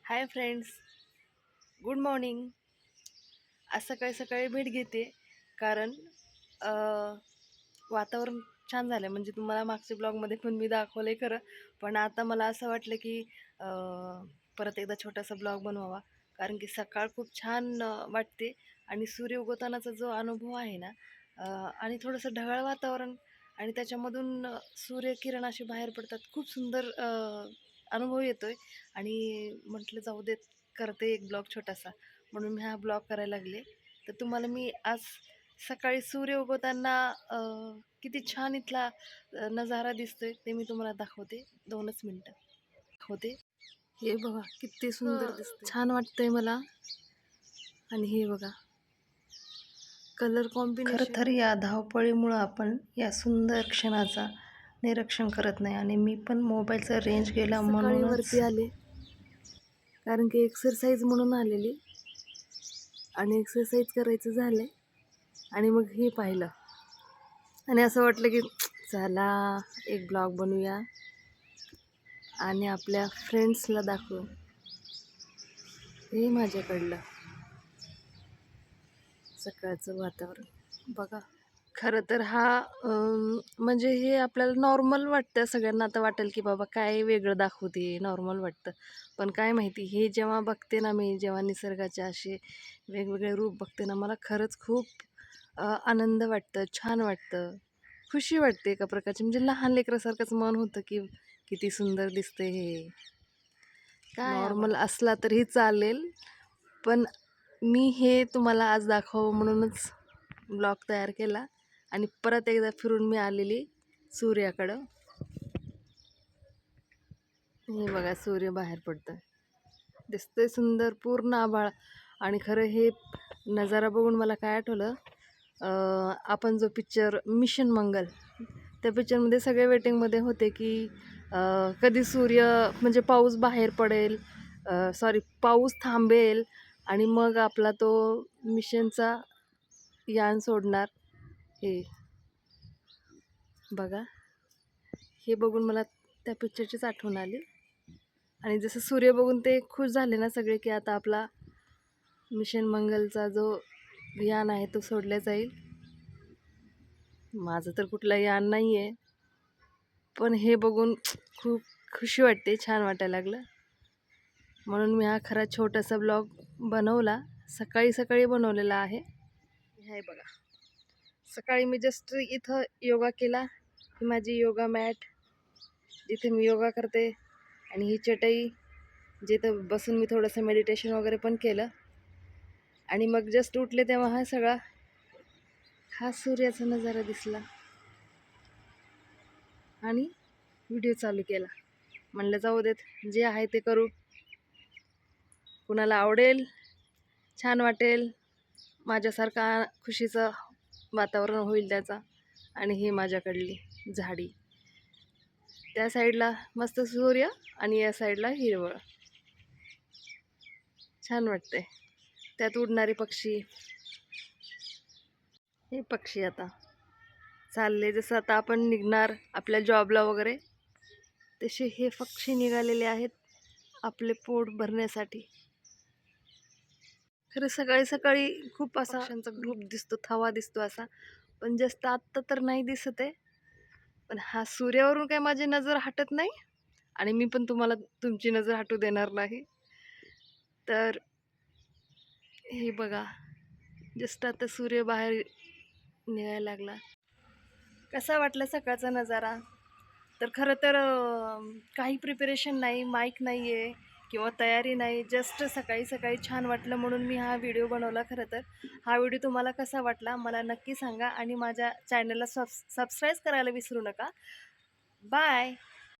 Hi friends, good morning. आज सकाळी सकाळी भेट घेते कारण वातावरण छान झालं. म्हणजे तुम्हाला मागच्या ब्लॉगमध्ये पण मी दाखवलं आहे खरं, पण आता मला असं वाटलं की परत एकदा छोटासा ब्लॉग बनवावा. कारण की सकाळ खूप छान वाटते आणि सूर्य उगवतानाचा जो अनुभव आहे ना, आणि थोडंसं ढगाळ वातावरण आणि त्याच्यामधून सूर्यकिरण असे बाहेर पडतात. खूप सुंदर अनुभव येतोय आणि म्हटलं जाऊ देत, करते एक ब्लॉग छोटासा, म्हणून मी हा ब्लॉग करायला लागले. तर तुम्हाला मी आज सकाळी सूर्य उगवताना किती छान इथला नजारा दिसतोय ते मी तुम्हाला दाखवते. 2च मिनटं दाखवते. हे बघा किती सुंदर दिसते, छान वाटतंय मला. आणि हे बघा कलर कॉम्बिनेशन. खरं तर या धावपळीमुळं आपण या सुंदर क्षणाचा निरीक्षण करत नाही आणि मी पण मोबाईलचा रेंज गेला म्हणून वरती आले, कारण की एक्सरसाइज म्हणून आलेली आणि एक्सरसाइज करायचं झालं आणि मग हे पाहिलं आणि असं वाटलं की चला एक ब्लॉग बनवूया आणि आपल्या फ्रेंड्सला दाखवू. हे माझ्याकडलं सकाळचं वातावरण बघा. खरं तर हा म्हणजे हे आपल्याला नॉर्मल वाटतं. सगळ्यांना आता वाटेल की बाबा काय वेगळं दाखवते, नॉर्मल वाटतं. पण काय माहिती, हे जेव्हा बघते ना मी, जेव्हा निसर्गाचे असे वेगवेगळे रूप बघते ना, मला खरंच खूप आनंद वाटतं, छान वाटतं, खुशी वाटते एका प्रकारची. म्हणजे लहान लेकरासारखंच मन होतं की किती सुंदर दिसते हे. काय नॉर्मल असला तरी चालेल, पण मी हे तुम्हाला आज दाखवावं म्हणूनच ब्लॉग तयार केला आणि परत एकदा फिरून मी आलेली सूर्याकडं. हे बघा सूर्य बाहेर पडतोय, दिसतोय सुंदर, पूर्ण आभाळ. आणि खरं हे नजारा बघून मला काय आठवलं, आपण जो पिक्चर मिशन मंगल, त्या पिक्चरमध्ये सगळे वेटिंगमध्ये होते की कधी सूर्य म्हणजे पाऊस बाहेर पडेल, पाऊस थांबेल आणि मग आपला तो मिशनचा यान सोडणार. हे बघा, हे बघून मला त्या पिक्चरचीच आठवण आली. आणि जसं सूर्य बघून ते खुश झाले ना सगळे की आता आपला मिशन मंगलचा जो यान आहे तो सोडला जाईल. माझं तर कुठलं यान नाही आहे, पण हे बघून खूप खुशी वाटते, छान वाटायला लागलं. म्हणून मी हा खरा छोटासा ब्लॉग बनवला, सकाळी सकाळी बनवलेला आहे. हे बघा, सकाळी मी जस्ट इथं योगा केला. ही माझी योगा मॅट, जिथे मी योगा करते, आणि ही चटई जिथं बसून मी थोडंसं मेडिटेशन वगैरे पण केलं. आणि मग जस्ट उठले तेव्हा हा सूर्याचा नजारा दिसला आणि व्हिडिओ चालू केला. म्हणलं जाऊ देत, जे आहे ते करू, कुणाला आवडेल, छान वाटेल, माझ्यासारखा खुशीचं वातावरण होईल त्याचा. आणि ही माझ्याकडली झाडी, त्या साईडला मस्त सूर्य आणि या साईडला हिरवळ, छान वाटते. त्यात उडणारे पक्षी, हे पक्षी आता चालले, जसं आता आपण निघणार आपल्या जॉबला वगैरे, तसे हे पक्षी निघालेले आहेत आपले पोट भरण्यासाठी. खरं सकाळी सकाळी खूप असा पक्ष्यांचा ग्रुप दिसतो, थवा दिसतो असा, पण जास्त आत्ता तर नाही दिसत आहे. पण हा सूर्यावरून काय माझी नजर हटत नाही आणि मी पण तुम्हाला तुमची नजर हटू देणार नाही. तर हे बघा, जस्ट आता सूर्य बाहेर निघायला लागला. कसा वाटला सकाळचा नजारा? तर खरं तर काही प्रिपरेशन नाही, माईक नाही आहे किंवा तयारी नाही, जस्ट सकाळी सकाळी छान वाटलं म्हणून मी हा व्हिडिओ बनवला. खरं तर हा व्हिडिओ तुम्हाला कसा वाटला मला नक्की सांगा आणि माझ्या चॅनलला सबस्क्राईब करायला विसरू नका. बाय.